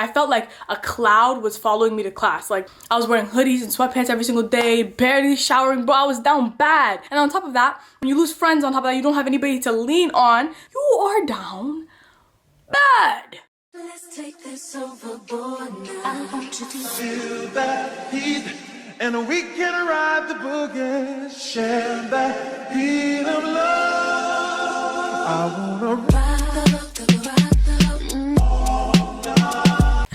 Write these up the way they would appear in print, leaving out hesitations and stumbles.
I felt like a cloud was following me to class. Like, I was wearing hoodies and sweatpants every single day, barely showering, bro. I was down bad. And on top of that, when you lose friends, on top of that, you don't have anybody to lean on, you are down bad. Let's take this overboard now. I want you to feel that heat, and we can ride the boogie, share that heat of love. I wanna ride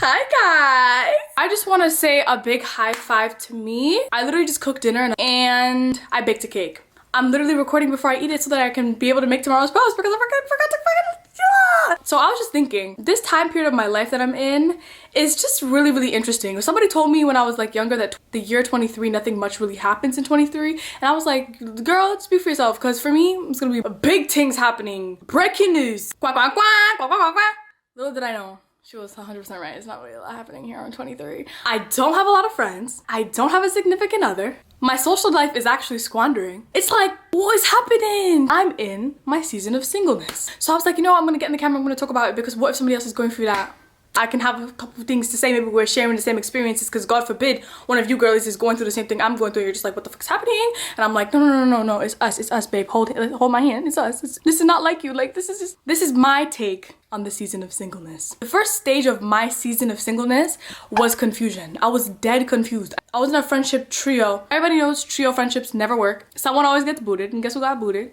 Hi guys! I just want to say a big high five to me. I literally just cooked dinner and I baked a cake. I'm literally recording before I eat it so that I can be able to make tomorrow's post because I forgot to So I was just thinking, this time period of my life that I'm in is just really interesting. Somebody told me when I was like younger that the year 23, nothing much really happens in 23. And I was like, girl, speak for yourself. Because for me, it's going to be big things happening. Breaking news. Quack, quack, quack, quack, quack, quack. Little did I know. She was 100% right. It's not really a lot happening here on 23. I don't have a lot of friends. I don't have a significant other. My social life is actually squandering. It's like, what is happening? I'm in my season of singleness. So I was like, you know what? I'm gonna get in the camera, I'm gonna talk about it because what if somebody else is going through that? I can have a couple of things to say. Maybe we're sharing the same experiences because God forbid one of you girlies is going through the same thing I'm going through. You're just like, what the fuck's happening? And I'm like, no, it's us, babe. Hold my hand. It's us. This is not like you. Like, this is my take on the season of singleness. The first stage of my season of singleness was confusion. I was dead confused. I was in a friendship trio. Everybody knows trio friendships never work. Someone always gets booted, and guess who got booted?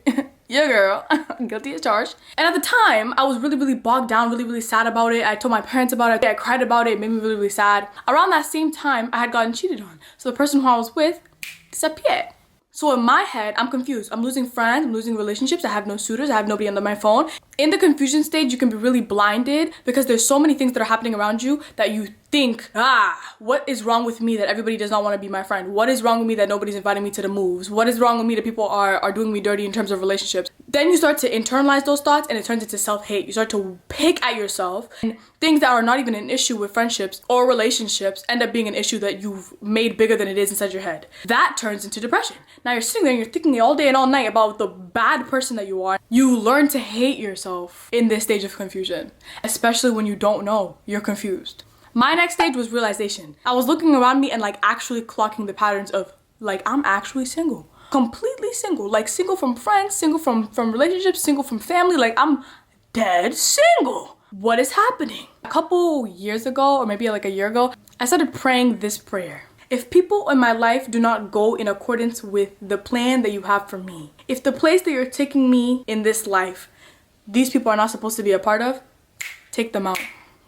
Yeah, girl. Guilty as charged. And at the time, I was really bogged down, really sad about it. I told my parents about it. I cried about it. It made me really sad. Around that same time, I had gotten cheated on. So the person who I was with disappeared. So in my head, I'm confused. I'm losing friends, I'm losing relationships. I have no suitors, I have nobody under my phone. In the confusion stage, you can be really blinded because there's so many things that are happening around you that you think, what is wrong with me that everybody does not want to be my friend? What is wrong with me that nobody's inviting me to the moves? What is wrong with me that people are doing me dirty in terms of relationships? Then you start to internalize those thoughts and it turns into self-hate. You start to pick at yourself, and things that are not even an issue with friendships or relationships end up being an issue that you've made bigger than it is inside your head. That turns into depression. Now you're sitting there and you're thinking all day and all night about the bad person that you are. You learn to hate yourself in this stage of confusion, especially when you don't know you're confused. My next stage was realization. I was looking around me and like actually clocking the patterns of like, I'm actually single. Completely single. Like single from friends, single from relationships, single from family. Like I'm dead single. What is happening? A couple years ago, or maybe like a year ago, I started praying this prayer. If people in my life do not go in accordance with the plan that you have for me, if the place that you're taking me in this life, these people are not supposed to be a part of, take them out.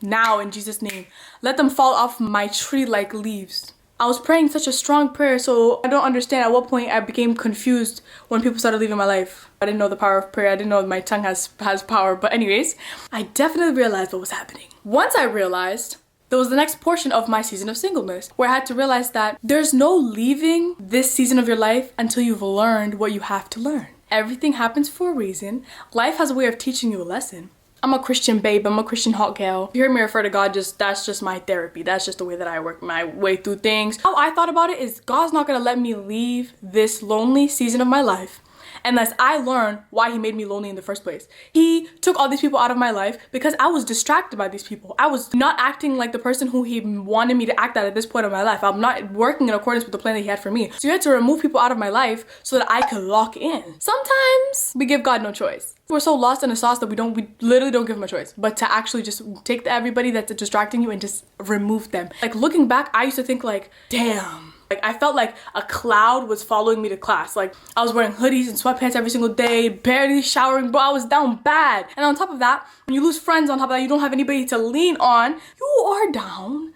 Now, in Jesus' name. Let them fall off my tree like leaves. I was praying such a strong prayer, so I don't understand at what point I became confused when people started leaving my life. I didn't know the power of prayer. I didn't know my tongue has power. But anyways, I definitely realized what was happening. Once I realized, there was the next portion of my season of singleness, where I had to realize that there's no leaving this season of your life until you've learned what you have to learn. Everything happens for a reason. Life has a way of teaching you a lesson. I'm a Christian babe, I'm a Christian hot gal. If you hear me refer to God, that's just my therapy. That's just the way that I work my way through things. How I thought about it is God's not gonna let me leave this lonely season of my life unless I learn why he made me lonely in the first place. He took all these people out of my life because I was distracted by these people. I was not acting like the person who he wanted me to act at this point of my life. I'm not working in accordance with the plan that he had for me. So he had to remove people out of my life so that I could lock in. Sometimes we give God no choice. We're so lost in the sauce that we literally don't give him a choice, but to actually just take everybody that's distracting you and just remove them. Like looking back, I used to think like, damn. Like I felt like a cloud was following me to class. Like I was wearing hoodies and sweatpants every single day, barely showering, bro. I was down bad. And on top of that, when you lose friends, on top of that, you don't have anybody to lean on, you are down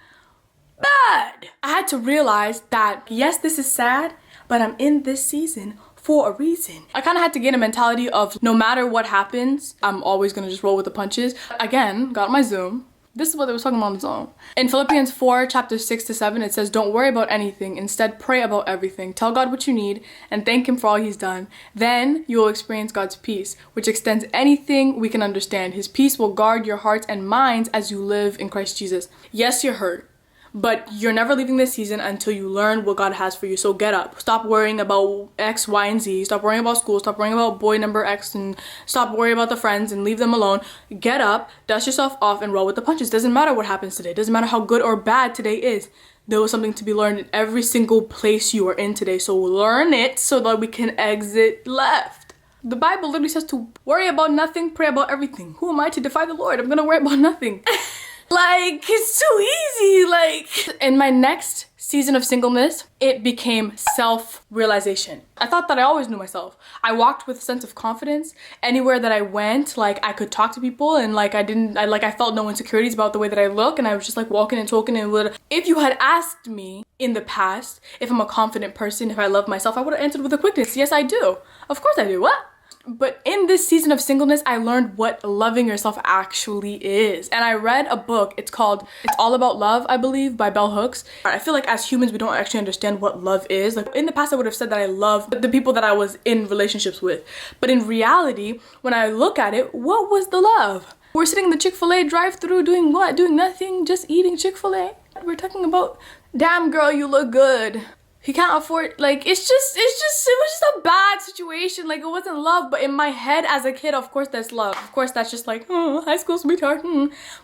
bad. I had to realize that yes, this is sad, but I'm in this season for a reason. I kind of had to gain a mentality of no matter what happens, I'm always gonna just roll with the punches. Again, got my Zoom. This is what they were talking about on its own. In Philippians 4, chapter 6-7, it says, don't worry about anything. Instead, pray about everything. Tell God what you need and thank him for all he's done. Then you will experience God's peace, which extends anything we can understand. His peace will guard your hearts and minds as you live in Christ Jesus. Yes, you're hurt, but you're never leaving this season until you learn what God has for you. So get up. Stop worrying about X, Y, and Z. Stop worrying about school. Stop worrying about boy number X, and stop worrying about the friends and leave them alone. Get up, dust yourself off, and roll with the punches. Doesn't matter what happens today. Doesn't matter how good or bad today is. There was something to be learned in every single place you are in today. So learn it so that we can exit left. The Bible literally says to worry about nothing, pray about everything. Who am I to defy the Lord? I'm gonna worry about nothing. Like, it's too easy. Like, in my next season of singleness, it became self-realization. I thought that I always knew myself. I walked with a sense of confidence. Anywhere that I went, like, I could talk to people, and like I felt no insecurities about the way that I look, and I was just like walking and talking and if you had asked me in the past if I'm a confident person, if I love myself, I would have answered with a quickness. Yes, I do. Of course I do. What? But in this season of singleness, I learned what loving yourself actually is. And I read a book. It's called It's All About Love, I believe, by Bell Hooks. I feel like as humans, we don't actually understand what love is. Like, in the past, I would have said that I love the people that I was in relationships with. But in reality, when I look at it, what was the love? We're sitting in the Chick-fil-A drive-thru doing what? Doing nothing, just eating Chick-fil-A. We're talking about, damn girl, you look good. He can't afford, like, it was just a bad situation. Like, it wasn't love, but in my head as a kid, of course that's love. Of course that's just like, oh, high school sweetheart,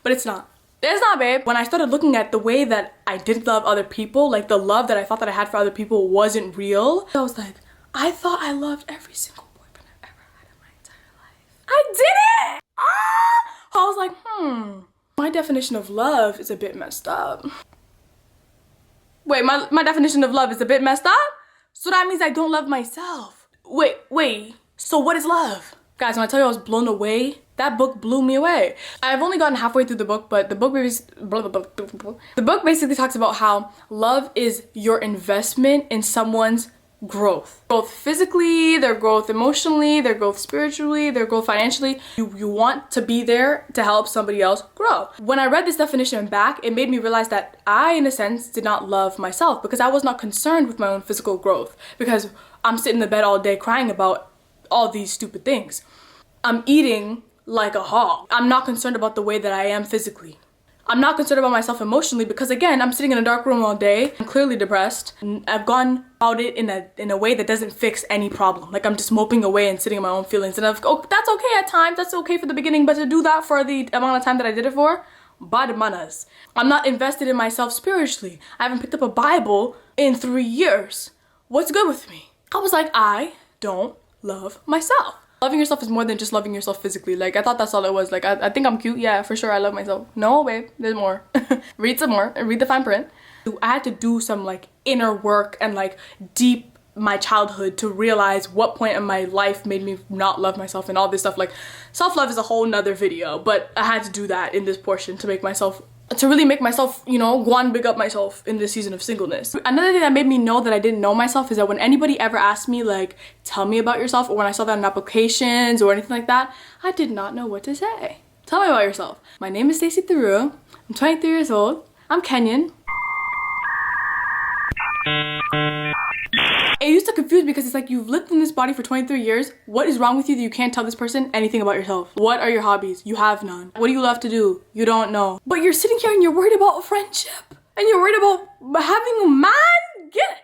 but it's not. It's not, babe. When I started looking at the way that I did love other people, like the love that I thought that I had for other people wasn't real, I was like, I thought I loved every single boyfriend I've ever had in my entire life. I did it! I was like, my definition of love is a bit messed up. Wait, my definition of love is a bit messed up? So that means I don't love myself. Wait, so what is love? Guys, when I tell you I was blown away, that book blew me away. I've only gotten halfway through the book, but the book basically talks about how love is your investment in someone's growth. Growth physically, their growth emotionally, their growth spiritually, their growth financially. You want to be there to help somebody else grow. When I read this definition back, it made me realize that I, in a sense, did not love myself because I was not concerned with my own physical growth because I'm sitting in the bed all day crying about all these stupid things. I'm eating like a hog. I'm not concerned about the way that I am physically. I'm not concerned about myself emotionally because, again, I'm sitting in a dark room all day. I'm clearly depressed. I've gone about it in a way that doesn't fix any problem. Like, I'm just moping away and sitting in my own feelings. And that's okay at times. That's okay for the beginning. But to do that for the amount of time that I did it for, bad manners. I'm not invested in myself spiritually. I haven't picked up a Bible in 3 years. What's good with me? I was like, I don't love myself. Loving yourself is more than just loving yourself physically. Like, I thought that's all it was. Like, I think I'm cute. Yeah, for sure, I love myself. No, babe, there's more. Read some more and read the fine print. I had to do some, like, inner work and, like, deep my childhood to realize what point in my life made me not love myself and all this stuff. Like, self-love is a whole nother video, but I had to do that in this portion to really make myself, you know, go on big up myself in this season of singleness. Another thing that made me know that I didn't know myself is that when anybody ever asked me, like, tell me about yourself, or when I saw that in applications or anything like that, I did not know what to say. Tell me about yourself. My name is Stacey Theroux. I'm 23 years old. I'm Kenyan. It used to confuse me because it's like, you've lived in this body for 23 years. What is wrong with you that you can't tell this person anything about yourself? What are your hobbies? You have none. What do you love to do? You don't know. But you're sitting here and you're worried about friendship. And you're worried about having a man? Get it.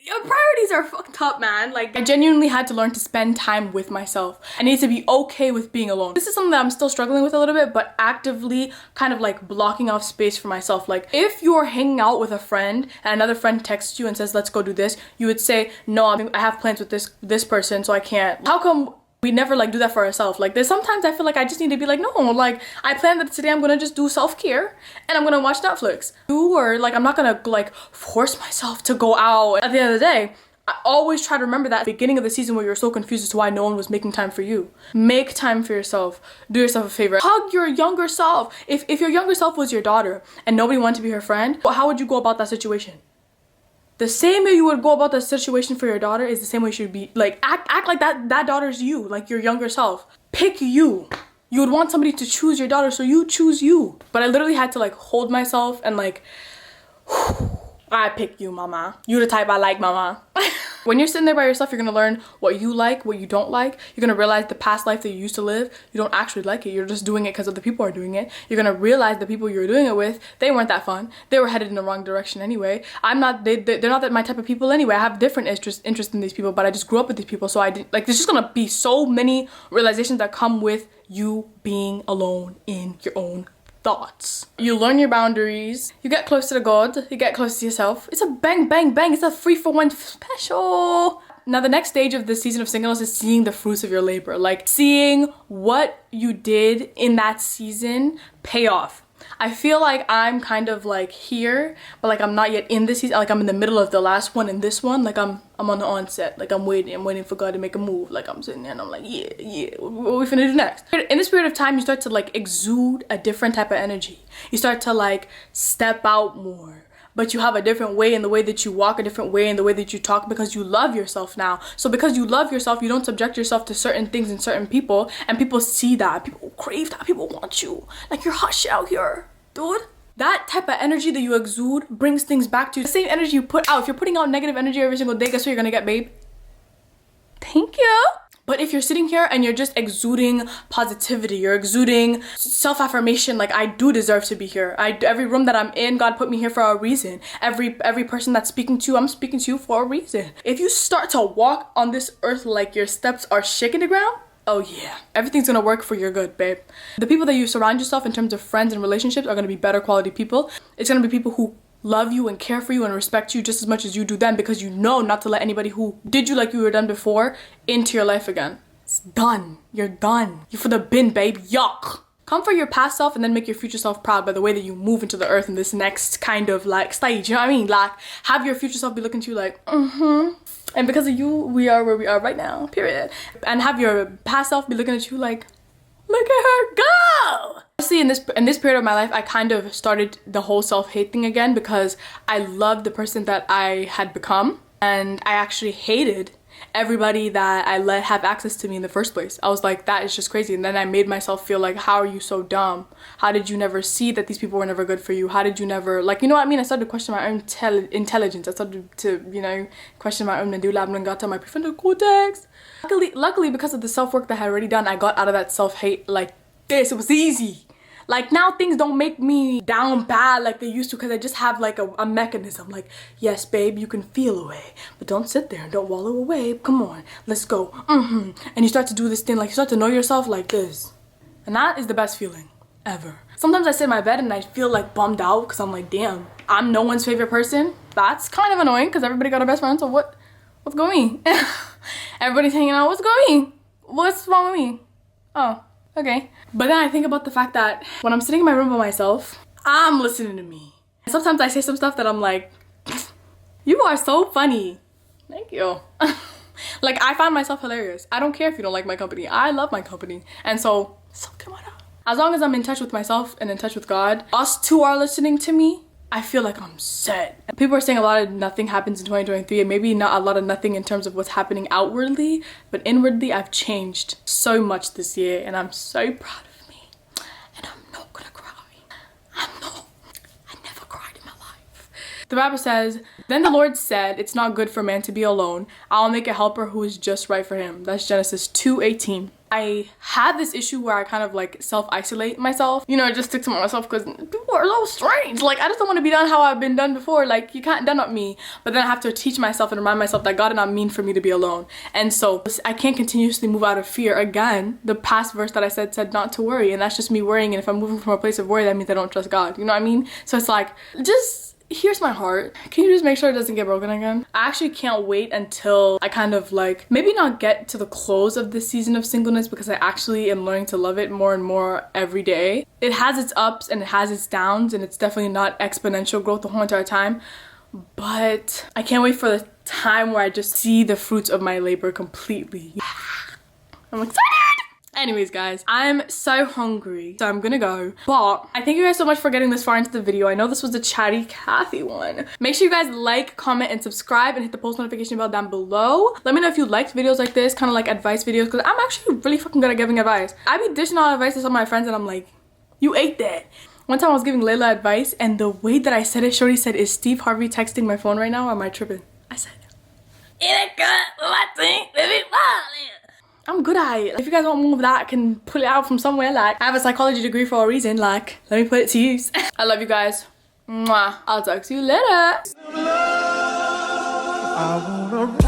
Your priorities are fucked up, man. Like, I genuinely had to learn to spend time with myself. I need to be okay with being alone. This is something that I'm still struggling with a little bit, but actively kind of like blocking off space for myself. Like, if you're hanging out with a friend and another friend texts you and says, let's go do this, you would say, no, I have plans with this person, so I can't. How come we never like do that for ourselves? Like, there's sometimes I feel like I just need to be like, no, like, I planned that today I'm gonna just do self-care and I'm gonna watch Netflix. Or like, I'm not gonna like force myself to go out. At the end of the day, I always try to remember that at the beginning of the season where you're so confused as to why no one was making time for you. Make time for yourself. Do yourself a favor. Hug your younger self. If your younger self was your daughter and nobody wanted to be her friend, how would you go about that situation? The same way you would go about the situation for your daughter is the same way you should be. Like, act like that daughter's you, like your younger self. Pick you. You would want somebody to choose your daughter, so you choose you. But I literally had to like hold myself and like, I pick you, mama. You the type I like, mama. When you're sitting there by yourself, you're gonna learn what you like, what you don't like. You're gonna realize the past life that you used to live, you don't actually like it. You're just doing it because other people are doing it. You're gonna realize the people you were doing it with, they weren't that fun. They were headed in the wrong direction anyway. They're not that my type of people anyway. I have different interest in these people, but I just grew up with these people, so I didn't like. There's just gonna be so many realizations that come with you being alone in your own thoughts. You learn your boundaries, you get close to God, you get close to yourself. It's a bang, bang, bang. It's a 3-for-1 special. Now the next stage of this season of singleness is seeing the fruits of your labor. Like seeing what you did in that season pay off. I feel like I'm kind of like here, but like I'm not yet in this season. Like I'm in the middle of the last one and this one. Like I'm on the onset. Like I'm waiting for God to make a move. Like I'm sitting there and I'm like, yeah, what are we finna do next? In this period of time, you start to like exude a different type of energy. You start to like step out more. But you have a different way in the way that you walk, a different way in the way that you talk, because you love yourself now. So because you love yourself, you don't subject yourself to certain things and certain people, and people see that. People crave that. People want you. Like, you're hot shit out here, dude. That type of energy that you exude brings things back to you. The same energy you put out. If you're putting out negative energy every single day, guess what you're gonna get, babe? Thank you. But if you're sitting here and you're just exuding positivity, you're exuding self-affirmation, like I do deserve to be here. Every room that I'm in, God put me here for a reason. Every person that's speaking to you, I'm speaking to you for a reason. If you start to walk on this earth like your steps are shaking the ground, oh yeah, everything's gonna work for your good, babe. The people that you surround yourself in terms of friends and relationships are gonna be better quality people. It's gonna be people who love you and care for you and respect you just as much as you do them, because you know not to let anybody who did you like you were done before into your life again. It's done. You're done. You're for the bin, babe. Yuck. Comfort your past self and then make your future self proud by the way that you move into the earth in this next kind of like stage. You know what I mean? Like, have your future self be looking to you like, and because of you, we are where we are right now, period. And have your past self be looking at you like, look at her go. Honestly, in this period of my life, I kind of started the whole self-hate thing again, because I loved the person that I had become, and I actually hated everybody that I let have access to me in the first place. I was like, that is just crazy. And then I made myself feel like, how are you so dumb? How did you never see that these people were never good for you? How did you never, like, you know what I mean? I started to question my own intelligence. I started to, you know, question my own medulla oblongata, my prefrontal cortex. Luckily, because of the self-work that I had already done, I got out of that self-hate like this. It was easy. Like, now things don't make me down bad like they used to, because I just have like a mechanism. Like, yes, babe, you can feel away, but don't sit there and don't wallow away. Come on, let's go. And you start to do this thing, like you start to know yourself like this. And that is the best feeling ever. Sometimes I sit in my bed and I feel like bummed out, because I'm like, damn, I'm no one's favorite person. That's kind of annoying, because everybody got a best friend, so what's going on? Everybody's hanging out, what's going on? What's wrong with me? Oh. Okay. But then I think about the fact that when I'm sitting in my room by myself, I'm listening to me. Sometimes I say some stuff that I'm like, you are so funny. Thank you. Like, I find myself hilarious. I don't care if you don't like my company. I love my company. And so as long as I'm in touch with myself and in touch with God, us two are listening to me, I feel like I'm set. People are saying a lot of nothing happens in 2023, and maybe not a lot of nothing in terms of what's happening outwardly, but inwardly I've changed so much this year, and I'm so proud of me. And I'm not gonna cry. I never cried in my life. The Bible says, then the Lord said, it's not good for man to be alone. I'll make a helper who is just right for him. That's Genesis 2:18. I had this issue where I kind of like self-isolate myself, you know, just stick to myself, because people are so strange. Like, I just don't want to be done how I've been done before. Like, you can't done up me. But then I have to teach myself and remind myself that God did not mean for me to be alone. And so I can't continuously move out of fear. Again, the past verse that I said not to worry, and that's just me worrying. And if I'm moving from a place of worry, that means I don't trust God. You know what I mean? So it's like, just here's my heart. Can you just make sure it doesn't get broken again? I actually can't wait until I kind of like, maybe not get to the close of this season of singleness, because I actually am learning to love it more and more every day. It has its ups and it has its downs, and it's definitely not exponential growth the whole entire time. But I can't wait for the time where I just see the fruits of my labor completely. I'm excited! Anyways, guys, I'm so hungry, so I'm gonna go. But I thank you guys so much for getting this far into the video. I know this was a chatty Cathy one. Make sure you guys like, comment, and subscribe, and hit the post notification bell down below. Let me know if you liked videos like this, kind of like advice videos, because I'm actually really fucking good at giving advice. I be dishing out advice to some of my friends, and I'm like, you ate that. One time I was giving Layla advice, and the way that I said it, Shorty said, is Steve Harvey texting my phone right now, or am I tripping? I said, it good with my team, baby. I'm good at it. If you guys want more of that, I can pull it out from somewhere. Like, I have a psychology degree for a reason. Like, let me put it to use. I love you guys. Mwah. I'll talk to you later. I wanna